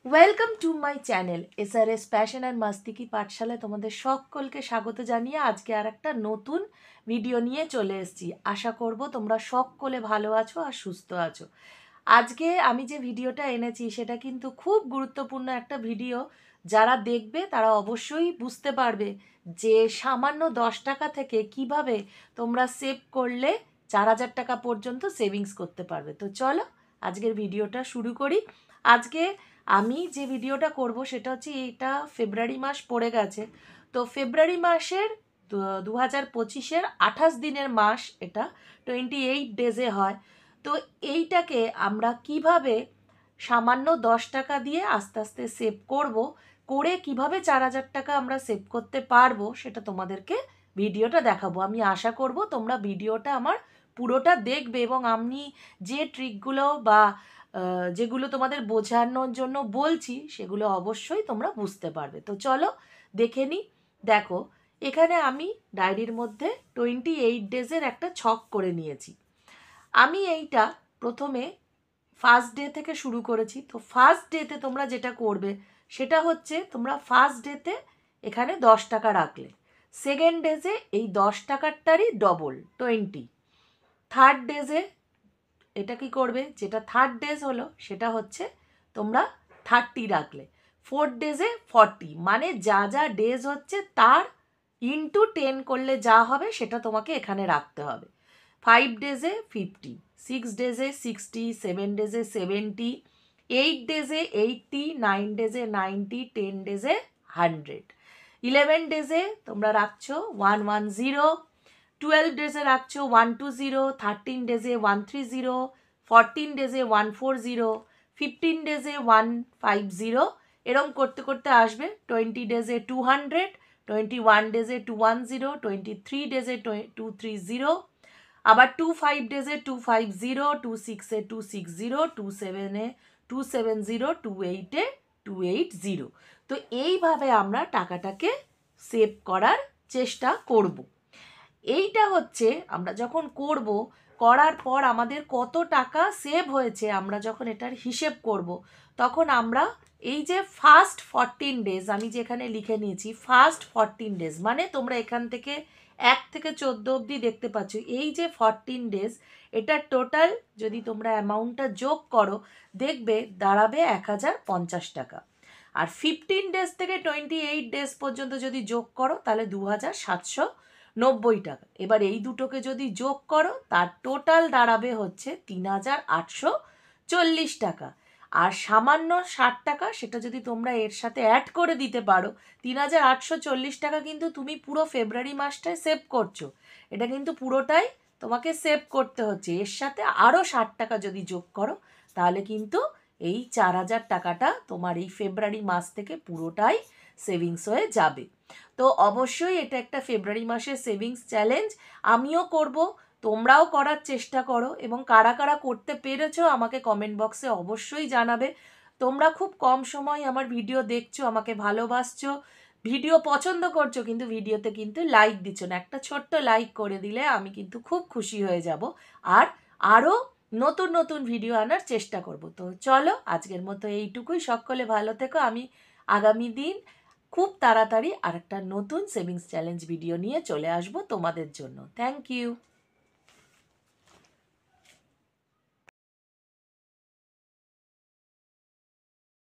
Welcome to my channel SRS passion and মাস্তিকি পাঠশালায় তোমাদের সকলকে স্বাগত জানিয়ে আজকে আর একটা নতুন ভিডিও নিয়ে চলে এসেছি। আশা করব তোমরা সকলে ভালো আছো আর সুস্থ আছো। আজকে আমি যে ভিডিওটা এনেছি সেটা কিন্তু খুব গুরুত্বপূর্ণ একটা ভিডিও। যারা দেখবে তারা অবশ্যই বুঝতে পারবে যে সামান্য 10 টাকা থেকে কিভাবে তোমরা সেভ করলে 4,000 টাকা পর্যন্ত সেভিংস করতে পারবে। তো চলো আজকের ভিডিওটা শুরু করি। আজকে আমি যে ভিডিওটা করব সেটা হচ্ছে, এটা ফেব্রুয়ারি মাস পড়ে গেছে। তো ফেব্রুয়ারি মাসের 2025-এর 28 দিনের মাস, এটা 28 ডেজে হয়। তো এইটাকে আমরা কিভাবে সামান্য 10 টাকা দিয়ে আস্তে আস্তে সেভ করব, করে কিভাবে 4,000 টাকা আমরা সেভ করতে পারবো সেটা তোমাদেরকে ভিডিওটা দেখাবো। আমি আশা করব তোমরা ভিডিওটা আমার পুরোটা দেখবে এবং আমি যে ট্রিকগুলো বা যেগুলো তোমাদের বোঝানোর জন্য বলছি সেগুলো অবশ্যই তোমরা বুঝতে পারবে। তো চলো দেখে নিই। দেখো, এখানে আমি ডায়েরির মধ্যে 28 ডেজের একটা ছক করে নিয়েছি। আমি এইটা প্রথমে ফার্স্ট ডে থেকে শুরু করেছি। তো ফার্স্ট ডেতে তোমরা যেটা করবে সেটা হচ্ছে, তোমরা ফার্স্ট ডেতে এখানে 10 টাকা রাখলে, সেকেন্ড ডেজে এই 10 টাকারটারই ডবল 20, থার্ড ডেজে এটা কি করবে, যেটা থার্ড ডেজ হলো সেটা হচ্ছে তোমরা 30 রাখলে, ফোর্থ ডেজে 40, মানে যা যা ডেজ হচ্ছে তার ইন্টু 10 করলে যা হবে সেটা তোমাকে এখানে রাখতে হবে। 5 ডেজে 50, 6 ডেজে 60, 7 ডেজে 70, 8 ডেজে 80, 9 ডেজে 90, 10 ডেজে 100, 11 ডেজে তোমরা রাখছো 110, 12 ডেজে রাখছো 120, 13 ডেজে 130, 14 ডেজে 140, 15 ডেজে 150, এরম করতে করতে আসবে 20 ডেজে 200, 21 ডেজে 210, 23 ডেজে 230, আবার 25 ডেজে 250, 26-এ 260, 27-এ 270, 28-এ 280। তো এইভাবে আমরা টাকাটাকে সেভ করার চেষ্টা করব। এইটা হচ্ছে আমরা যখন করব, করার পর আমাদের কত টাকা সেভ হয়েছে আমরা যখন এটার হিসেব করব, তখন আমরা এই যে ফার্স্ট 14 ডেজ আমি যেখানে লিখে নিয়েছি, ফার্স্ট 14 ডেজ মানে তোমরা এখান থেকে 1 থেকে 14 অবধি দেখতে পাচ্ছ, এই যে 14 ডেজ এটা টোটাল যদি তোমরা অ্যামাউন্টটা যোগ করো দেখবে দাঁড়াবে 1,050 টাকা। আর 15 ডেজ থেকে 28 ডেজ পর্যন্ত যদি যোগ করো তাহলে 2,790 টাকা। এবার এই দুটোকে যদি যোগ করো তার টোটাল দাঁড়াবে হচ্ছে 3,840 টাকা। আর সামান্য 60 টাকা সেটা যদি তোমরা এর সাথে অ্যাড করে দিতে পারো, 3,840 টাকা কিন্তু তুমি পুরো ফেব্রুয়ারি মাসটায় সেভ করছো। এটা কিন্তু পুরোটাই তোমাকে সেভ করতে হচ্ছে। এর সাথে আরও 60 টাকা যদি যোগ করো তাহলে কিন্তু এই 4,000 টাকাটা তোমার এই ফেব্রুয়ারি মাস থেকে পুরোটাই সেভিংস হয়ে যাবে। তো অবশ্যই এটা একটা ফেব্রুয়ারি মাসের সেভিংস চ্যালেঞ্জ, আমিও করব, তোমরাও করার চেষ্টা করো এবং কারা কারা করতে পেরেছো আমাকে কমেন্ট বক্সে অবশ্যই জানাবে। তোমরা খুব কম সময় আমার ভিডিও দেখছো, আমাকে ভালোবাসছো, ভিডিও পছন্দ করছো, কিন্তু ভিডিওতে কিন্তু লাইক দিচ্ছ না। একটা ছোট্ট লাইক করে দিলে আমি কিন্তু খুব খুশি হয়ে যাব আর আরও নতুন নতুন ভিডিও আনার চেষ্টা করব। তো চলো আজকের মতো এইটুকুই, সকলে ভালো থেকো। আমি আগামী দিন খুব তাড়াতাড়ি আরেকটা নতুন সেভিংস চ্যালেঞ্জ ভিডিও নিয়ে চলে আসবো তোমাদের জন্য। Thank you.